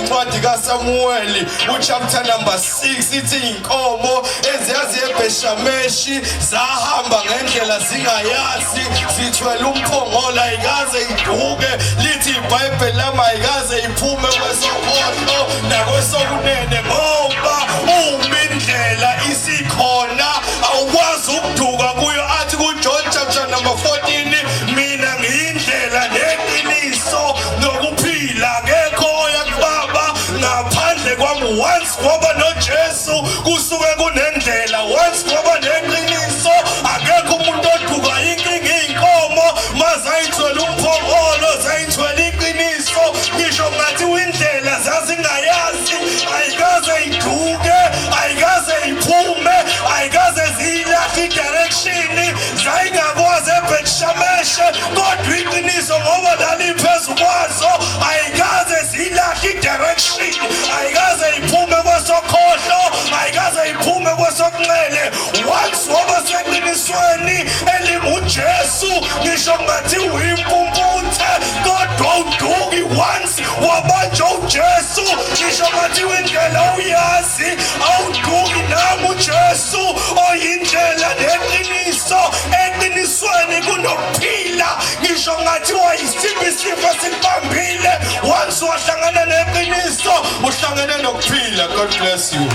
incwadi kaSamuweli uchapter number 6 ithi inkomo eziyazi eBeshameshi zahamba ngendlela zingayazi zithwele umphongolo ayikaze iduke lithi iBhayibheli lama ayikaze iphume kwesokhohlo nakwesokunene ngoba umindlela isikhona awukwazi ukuduka kuyo athi kuJohn chapter number 14 mina ngiyindlela neqiniso nokuphila akekho oya kuBaba ngaphandle kwami once ngoba noJesu kusuke kunendlela once ngoba neqiniso akekho umuntu oduka inkinga inkomo mazayithwele umphongolo zayithwele iqiniso ngisho ngathi windlela zazingayazi ayikaze iduke ayikaze iphume ayikaze zilahle direction zayingakwazi eBeshameshi kodwa iqiniso ngoba laliphezu kwazo ayikaze zilahle direction ayikaze iphume kwesokhohlo ayikaze iphume kwesokunxele once ngoba seqinisweni elinguJesu ngisho ngathi uyimpumputhe kodwa uduki once wabanja uJesu ngisho ngathi windlela uyazi awuduki nami uJesu oyindlela neqiniso eqinisweni kunokuphila ngisho ngathi wayisiphi isifo sikubambile once wahlangana neqiniso uhlangene nokuphila. God bless you.